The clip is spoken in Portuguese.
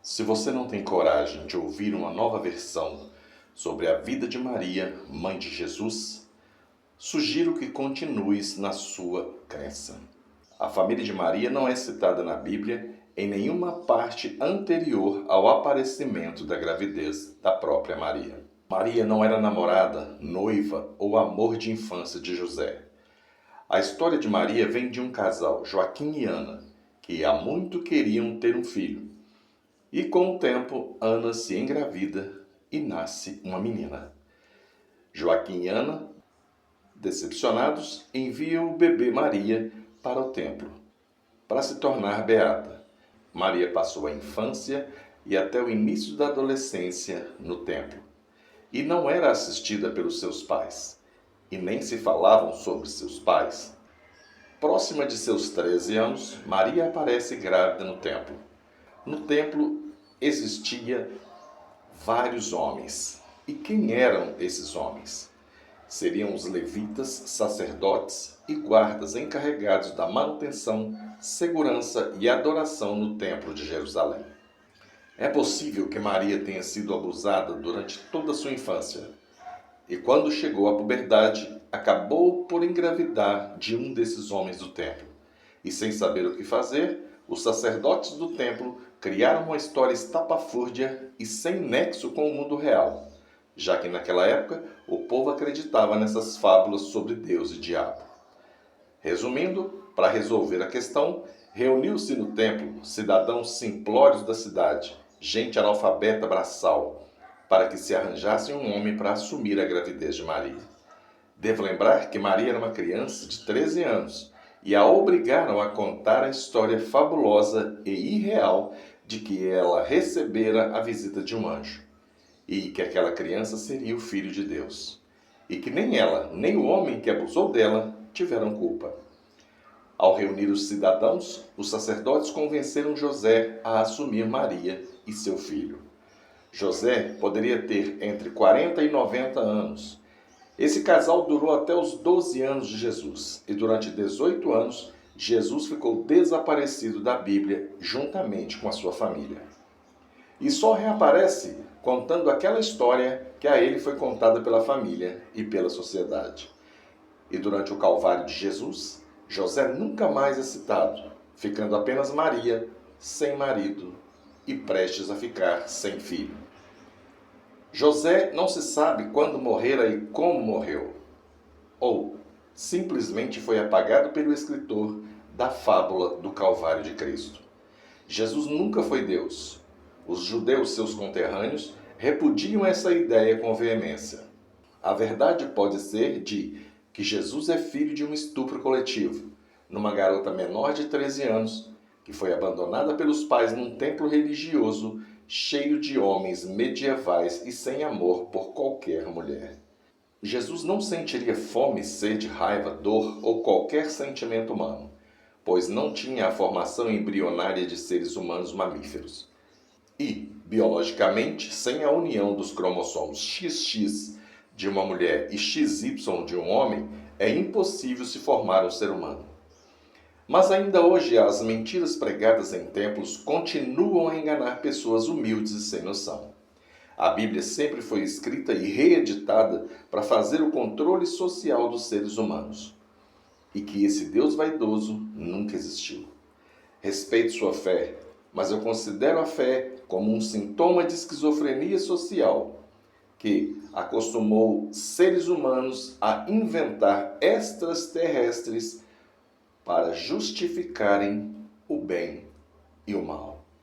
Se você não tem coragem de ouvir uma nova versão sobre a vida de Maria, mãe de Jesus, sugiro que continues na sua crença. A família de Maria não é citada na Bíblia em nenhuma parte anterior ao aparecimento da gravidez da própria Maria. Maria não era namorada, noiva ou amor de infância de José. A história de Maria vem de um casal, Joaquim e Ana, que há muito queriam ter um filho. E com o tempo, Ana se engravida e nasce uma menina. Joaquim e Ana, decepcionados, enviam o bebê Maria para o templo, para se tornar beata. Maria passou a infância e até o início da adolescência no templo. E não era assistida pelos seus pais, e nem se falavam sobre seus pais. Próxima de seus 13 anos, Maria aparece grávida no templo. No templo existia vários homens. E quem eram esses homens? Seriam os levitas, sacerdotes e guardas encarregados da manutenção, segurança e adoração no templo de Jerusalém. É possível que Maria tenha sido abusada durante toda a sua infância. E quando chegou à puberdade, acabou por engravidar de um desses homens do templo. E sem saber o que fazer, os sacerdotes do templo criaram uma história estapafúrdia e sem nexo com o mundo real, já que naquela época o povo acreditava nessas fábulas sobre Deus e diabo. Resumindo, para resolver a questão, reuniu-se no templo cidadãos simplórios da cidade, gente analfabeta braçal, para que se arranjassem um homem para assumir a gravidez de Maria. Devo lembrar que Maria era uma criança de 13 anos e a obrigaram a contar a história fabulosa e irreal de que ela recebera a visita de um anjo e que aquela criança seria o filho de Deus e que nem ela, nem o homem que abusou dela tiveram culpa. Ao reunir os cidadãos, os sacerdotes convenceram José a assumir Maria e seu filho. José poderia ter entre 40 e 90 anos. Esse casal durou até os 12 anos de Jesus e durante 18 anos Jesus ficou desaparecido da Bíblia juntamente com a sua família. E só reaparece contando aquela história que a ele foi contada pela família e pela sociedade. E durante o Calvário de Jesus, José nunca mais é citado, ficando apenas Maria, sem marido e prestes a ficar sem filho. José não se sabe quando morrera e como morreu, ou simplesmente foi apagado pelo escritor da fábula do Calvário de Cristo. Jesus nunca foi Deus. Os judeus, seus conterrâneos, repudiam essa ideia com veemência. A verdade pode ser de que Jesus é filho de um estupro coletivo, numa garota menor de 13 anos, que foi abandonada pelos pais num templo religioso cheio de homens medievais e sem amor por qualquer mulher. Jesus não sentiria fome, sede, raiva, dor ou qualquer sentimento humano, pois não tinha a formação embrionária de seres humanos mamíferos. E, biologicamente, sem a união dos cromossomos XX de uma mulher e XY de um homem, é impossível se formar um ser humano. Mas ainda hoje as mentiras pregadas em templos continuam a enganar pessoas humildes e sem noção. A Bíblia sempre foi escrita e reeditada para fazer o controle social dos seres humanos. E que esse Deus vaidoso nunca existiu. Respeito sua fé, mas eu considero a fé como um sintoma de esquizofrenia social, que acostumou seres humanos a inventar extraterrestres para justificarem o bem e o mal.